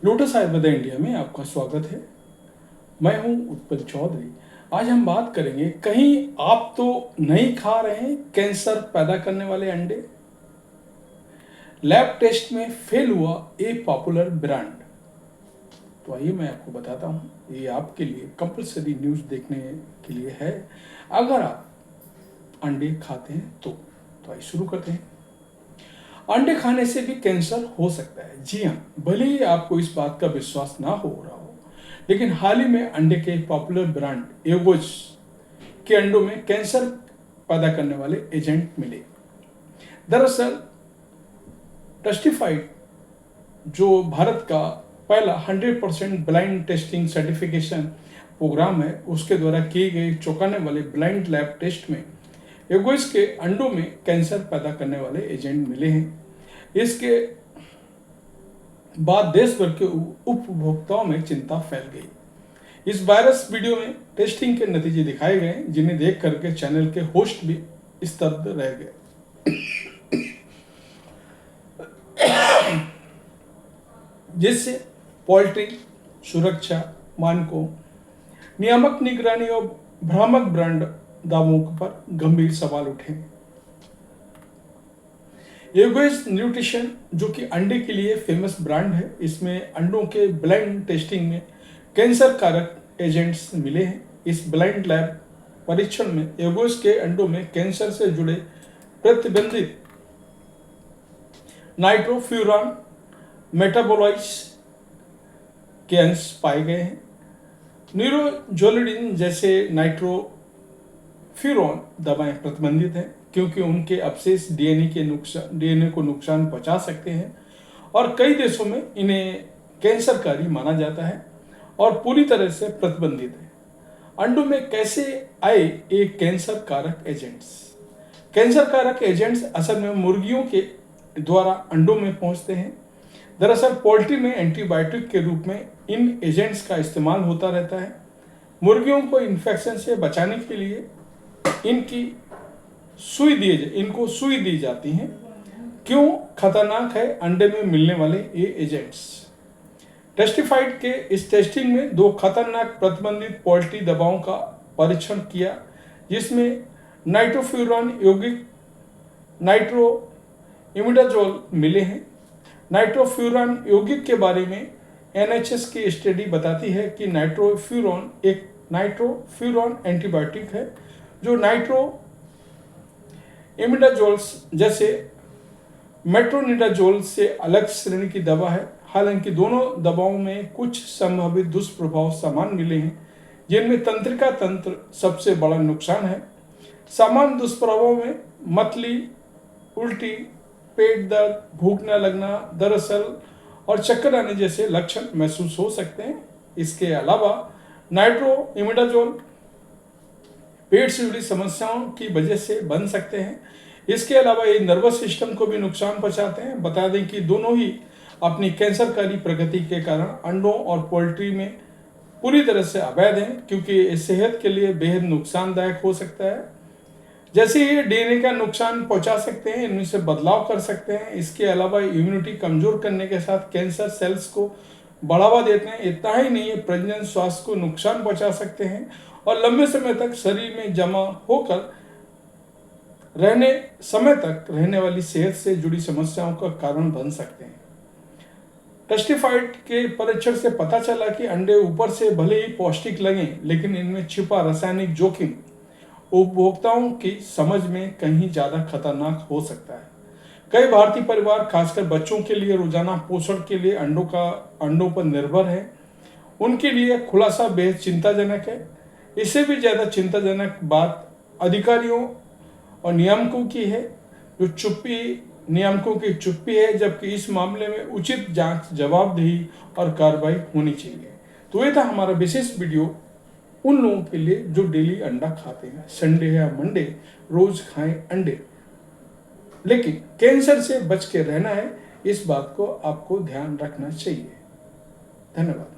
Lotus Ayurveda India में आपका स्वागत है। मैं हूं उत्पल चौधरी। आज हम बात करेंगे, कहीं आप तो नहीं खा रहे हैं कैंसर पैदा करने वाले अंडे। लैब टेस्ट में फेल हुआ ए पॉपुलर ब्रांड। तो आइए मैं आपको बताता हूं, ये आपके लिए कंपलसरी न्यूज़ देखने के लिए है अगर आप अंडे खाते हैं तो आइए शुरू करते हैं। अंडे खाने से भी कैंसर हो सकता है। जी हाँ, भले ही आपको इस बात का विश्वास ना हो रहा हो, लेकिन हाल ही में अंडे के पॉपुलर ब्रांड एगोज के अंडों में कैंसर पैदा करने वाले एजेंट मिले। दरअसल टेस्टिफाइड, जो भारत का पहला 100% ब्लाइंड टेस्टिंग सर्टिफिकेशन प्रोग्राम है, उसके द्वारा किए गए चौंकाने वाले ब्लाइंड लैब टेस्ट में एगोज के अंडों में कैंसर पैदा करने वाले एजेंट मिले हैं। इसके बाद देश भर के उपभोक्ताओं में चिंता फैल गई। इस वायरस वीडियो में टेस्टिंग के नतीजे दिखाए गए, जिन्हें देख करके चैनल के होस्ट भी स्तब्ध रह गए। जिससे पोल्ट्री सुरक्षा मानकों, नियामक निगरानी और भ्रामक ब्रांड दावों पर गंभीर सवाल उठे। एगोज न्यूट्रिशन, जो कि अंडे के लिए फेमस ब्रांड है, इसमें अंडों के ब्लाइंड टेस्टिंग में कैंसर कारक एजेंट्स मिले हैं। इस ब्लाइंड लैब परीक्षण में एगोज के अंडों में कैंसर से जुड़े प्रतिबंधित नाइट्रोफ्यूरॉन मेटाबोलाइट्स के अंश पाए गए हैं। न्यूरोजोलिडिन जैसे नाइट्रोफ्यूरॉन दवाएं प्रतिबंधित हैं, क्योंकि उनके अवशेष डीएनए को नुकसान पहुंचा सकते हैं और कई देशों में इन्हें कैंसरकारी माना जाता है और पूरी तरह से प्रतिबंधित है। अंडों में कैसे आए ये कैंसर कारक एजेंट्स? कैंसर कारक एजेंट्स असल में मुर्गियों के द्वारा अंडों में पहुंचते हैं। दरअसल पोल्ट्री में एंटीबायोटिक के रूप में इन एजेंट्स का इस्तेमाल होता रहता है। मुर्गियों को इन्फेक्शन से बचाने के लिए इनको सुई दी जाती है। क्यों खतरनाक है अंडे में मिलने वाले ये एजेंट्स? टेस्टिफाइड के इस टेस्टिंग में 2 खतरनाक प्रतिबंधित पोल्ट्री दवाओं का परीक्षण किया, जिसमें नाइट्रोफ्यूरॉन यौगिक नाइट्रोइमिडाजोल मिले हैं। नाइट्रोफ्यूरॉन यौगिक के बारे में NHS की स्टडी बताती है कि नाइट्रोफ्यूरॉन एक नाइट्रोफ्यूरॉन एंटीबायोटिक है, जो नाइट्रोइमिडाजोल्स जैसे मेट्रोनिडाजोल से अलग श्रेणी की दवा है। हालांकि दोनों दवाओं में कुछ संभावित दुष्प्रभाव समान मिले हैं, जिनमें तंत्रिका तंत्र सबसे बड़ा नुकसान है। सामान्य दुष्प्रभावों में मतली, उल्टी, पेट दर्द, भूख न लगना, दरअसल और चक्कर आने जैसे लक्षण महसूस हो सकते हैं। इसके अलावा नाइट्रोइमिडाजोल पेट से जुड़ी समस्याओं की वजह से बन सकते हैं। इसके अलावा ये नर्वस सिस्टम को भी नुकसान पहुंचाते हैं। बता दें कि दोनों ही अपनी कैंसरकारी प्रकृति के कारण अंडों और पोल्ट्री में पूरी तरह से अवैध हैं, क्योंकि ये सेहत के लिए बेहद नुकसानदायक हो सकता है। जैसे ये डीएनए का नुकसान पहुंचा सकते हैं, इनमें से बदलाव कर सकते हैं। इसके अलावा इम्यूनिटी कमजोर करने के साथ कैंसर सेल्स को बढ़ावा देते हैं। इतना ही नहीं है, प्रजनन स्वास्थ्य को नुकसान पहुंचा सकते हैं और लंबे समय तक शरीर में जमा होकर रहने वाली सेहत से जुड़ी समस्याओं का कारण बन सकते हैं। टेस्टिफाइड के परीक्षण से पता चला कि अंडे ऊपर से भले ही पौष्टिक लगें, लेकिन इनमें छिपा रासायनिक जोखिम उपभोक्ताओं की समझ में कहीं ज्यादा खतरनाक हो सकता है। कई भारतीय परिवार, खासकर बच्चों के लिए रोजाना पोषण के लिए अंडों पर निर्भर है। उनके लिए खुलासा बेहद चिंताजनक है। इससे भी ज्यादा चिंताजनक बात अधिकारियों और नियामकों की है, नियामकों की चुप्पी है, जबकि इस मामले में उचित जांच, जवाबदेही और कार्रवाई होनी चाहिए। तो ये था हमारा विशेष वीडियो उन लोगों के लिए जो डेली अंडा खाते हैं। संडे या मंडे रोज खाएं अंडे, लेकिन कैंसर से बच के रहना है, इस बात को आपको ध्यान रखना चाहिए। धन्यवाद।